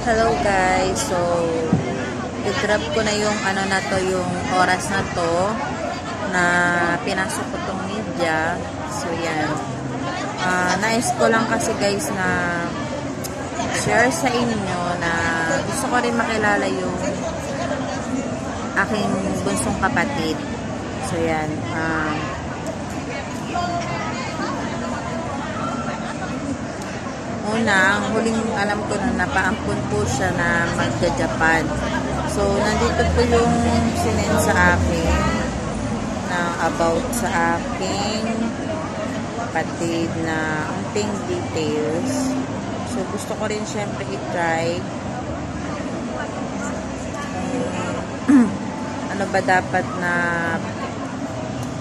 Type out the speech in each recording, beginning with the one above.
Hello guys, so i-drop ko na yung na to, yung oras na to na pinasok ko tong media. So yan, nais ko lang kasi guys na share sa inyo na gusto ko rin makilala yung aking bunsong kapatid. So yan, una, ang huling alam ko na napaampun po siya na magja-Japan. So, nandito po yung sinend sa akin na about sa aking kapatid na unting details. So, gusto ko rin syempre i-try ano ba dapat na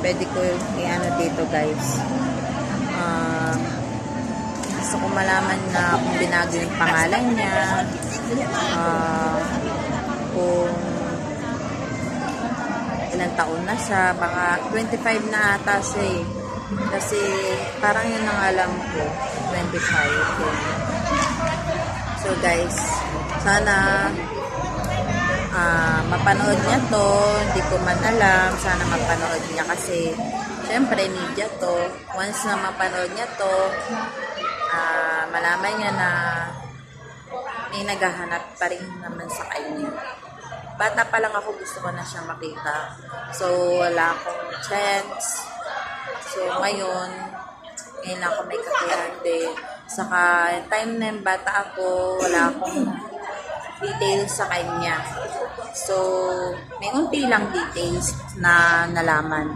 pwede ko i-ano dito guys. Gusto ko malaman na kung binago yung pangalan niya, kung ilang taon na siya, baka 25 na ata siya eh. Kasi parang yun ang alam ko, 25. So guys, sana mapanood niya to, hindi ko man alam, sana mapanood niya kasi syempre media to, once na mapanood niya to, malaman niya na may naghahanap pa rin naman sa kanya. Bata pa lang ako, gusto ko na siyang makita. So, wala akong chance. So, ngayon lang ako may kakayahan din. Saka, time na yung bata ako, wala akong details sa kanya. So, may unti lang details na nalaman.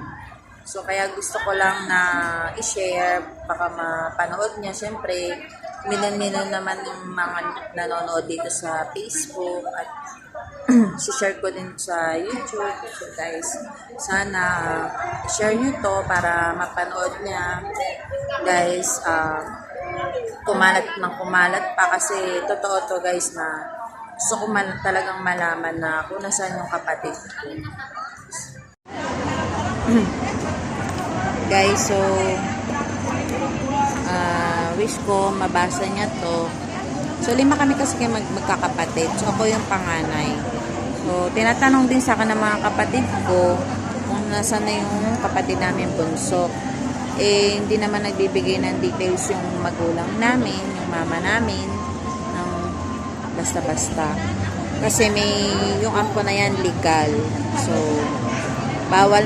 So, kaya gusto ko lang na i-share, baka mapanood niya. Siyempre, milon-milon naman yung mga nanonood dito sa Facebook at share ko din sa YouTube. So, guys, sana i-share nyo to para mapanood niya. Guys, kumalat ng kumalat pa kasi totoo to guys na gusto ko talagang malaman na kung nasaan yung kapatid ko. Guys, so wish ko mabasa niya to. So 5 kami kasi magkakapatid. So ako yung panganay. So tinatanong din sa akin ng mga kapatid ko kung nasaan na yung kapatid namin bunso. Eh hindi naman nagbibigay ng details yung magulang namin, yung mama namin ng basta-basta. Kasi may yung ampo na yan legal. So bawal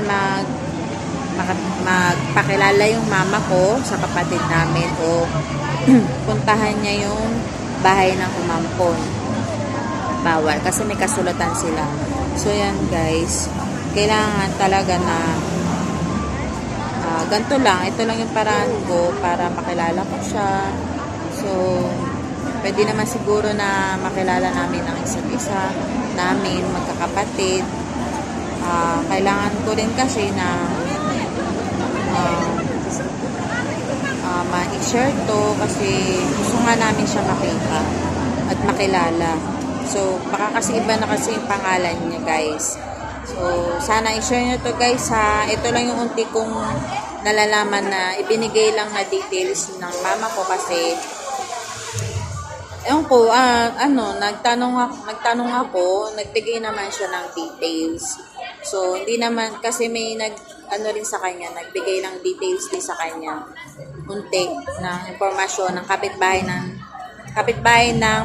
magpakilala yung mama ko sa kapatid namin o puntahan niya yung bahay ng umampon. Bawal kasi may kasulatan sila. So yan guys, kailangan talaga na ganito lang, ito lang yung paraan ko para makilala ko siya. So pwede naman siguro na makilala namin ang isa't isa namin magkakapatid. Kailangan ko rin kasi na ma-share to kasi gusto nga namin siya makita at makilala. So, baka kasi iba na kasi yung pangalan niya guys. So, sana i-share nyo to guys ha. Ito lang yung unti kong nalalaman na ibinigay lang na details ng mama ko kasi ewan ko, nagtanong ako, nagbigay naman siya ng details. So, hindi naman, kasi may rin sa kanya, nagbigay lang details din sa kanya. Unti na informasyon ng kapitbahay ng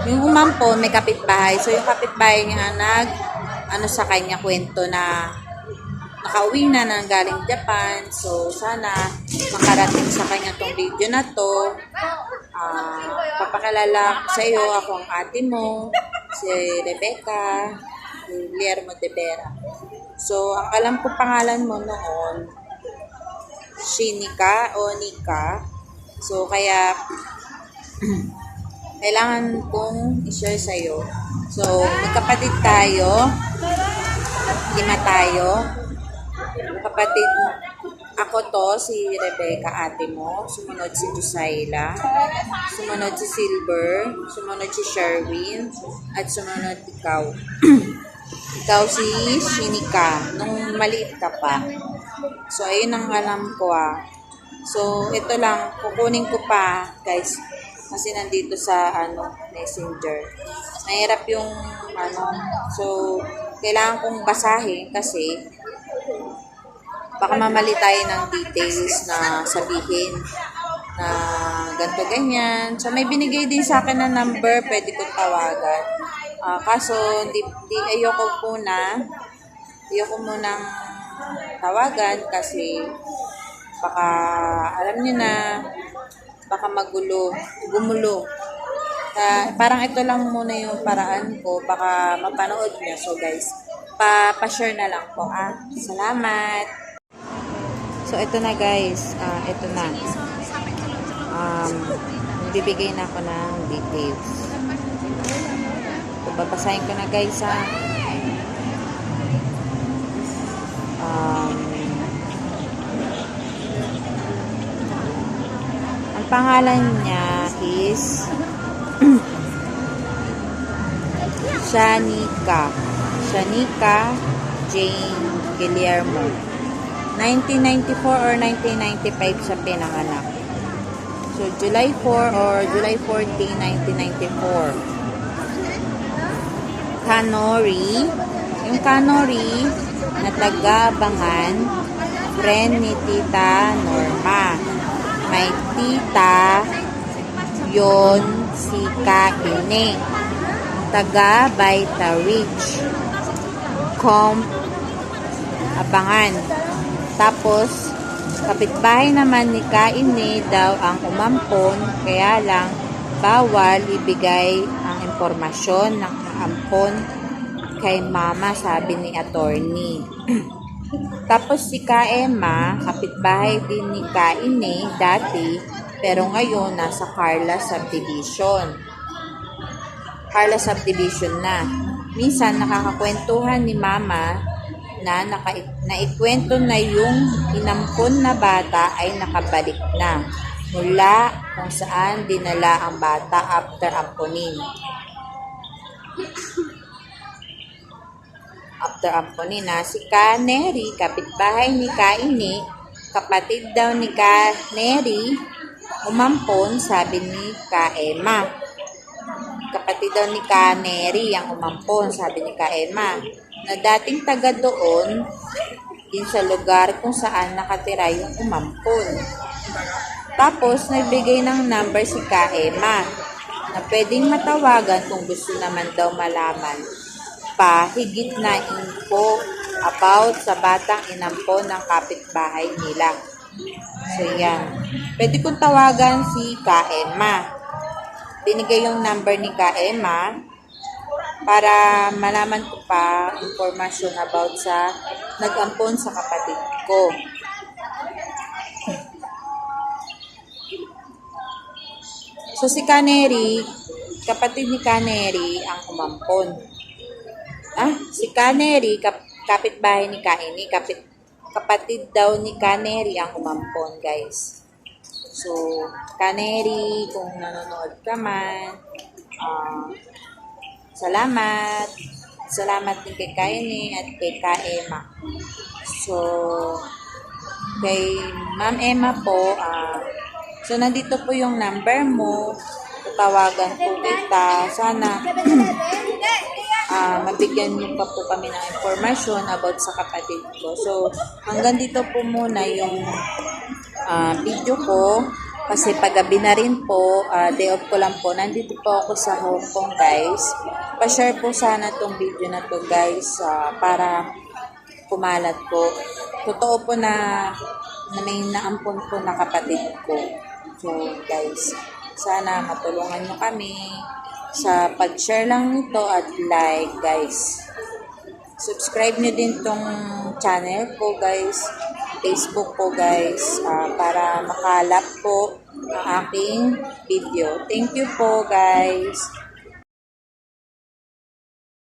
yung umampon, may kapitbahay. So, yung kapitbahay niya sa kanya kwento na nakauwi na nang galing Japan. So, sana makarating sa kanya tong video na to. Papakilala sa iyo, ako ang ate mo, si Rebecca, si Guillermo de Vera. So, ang alam ko pangalan mo noon, Shinika o Nika. So, kaya kailangan kong i-share sa iyo. So, magkapatid tayo. 5 tayo. Kapatid, ako to, si Rebecca, ate mo. Sumunod si Jusaila. Sumunod si Silver. Sumunod si Sherwin. At sumunod ikaw. Ikaw si Shinika. Nung maliit ka pa. So, ayun ang alam ko So, ito lang. Kukunin ko pa, guys. Kasi nandito sa Messenger. Mahirap yung so kailangan kong basahin kasi baka mamali tayo ng details na sabihin na ganto ganyan. So may binigay din sa akin na number, pwede kong tawagan. Kaso ayoko munang tawagan kasi baka alam niyo na, baka gumulo. Parang ito lang muna yung paraan ko, baka mapanood niya. So guys, pa-share na lang po. Salamat. So ito na guys, ito na. Bibigay na ako ng details. So babasahin ko na guys ang pangalan niya is Shanika Jane Guillermo. 1994 or 1995 siya pinanganak. So, July 4 or July 14, 1994. Kanori. Yung Kanori na taga-Bangan, friend ni Tita Norma. May tita yon si Kaine. Taga Baita Ridge. Abangan. Tapos, kapitbahay naman ni Kaine daw ang umampon, kaya lang bawal ibigay ang impormasyon ng ampon kay mama, sabi ni attorney. Tapos si Kaema, kapitbahay din ni Kaine dati, pero ngayon nasa Carla Subdivision. Carla Subdivision na. Minsan nakakakwentuhan ni mama na naikwento na yung inampon na bata ay nakabalik na mula kung saan dinala ang bata after amponin. After amponin na si Kaneri, kapitbahay ni Kaine, kapatid daw ni Kaneri, umampon, sabi ni Kaema. Kapatid daw ni Kaneri ang umampon, sabi ni Kaema, na dating taga doon din sa lugar kung saan nakatira yung umampon. Tapos, nagbigay ng number si Kaema na pwedeng matawagan kung gusto naman daw malaman pa higit na info about sa batang inampon ng kapitbahay nila. So, yan. Pwede kong tawagan si Kaema. Binigay yung number ni Kaema para malaman ko pa informasyon about sa nag-ampon sa kapatid ko. So si Kaneri, kapatid ni Kaneri ang umampon. Si Kaneri, kapitbahay ni Kaine, kapatid daw ni Kaneri ang umampon, guys. So, Kaneri, kung nanonood ka man, salamat. Salamat din kay Kaine at kay Kaema. So, kay Ma'am Emma po, so nandito po yung number mo. Tawagan po kita. Sana mabigyan niyo pa po kami ng informasyon about sa kapatid ko. So, hanggang dito po muna yung video ko. Kasi paggabi na rin po, day off ko lang po. Nandito po ako sa Hong Kong, guys. Pa-share po sana tong video na to, guys, para kumalat po. Totoo po na may naampon po na kapatid ko. So, guys, sana matulungan nyo kami sa pag-share lang nito at like, guys. Subscribe nyo din tong channel ko, guys. Facebook po, guys, para makalap po ang aking video. Thank you po, guys.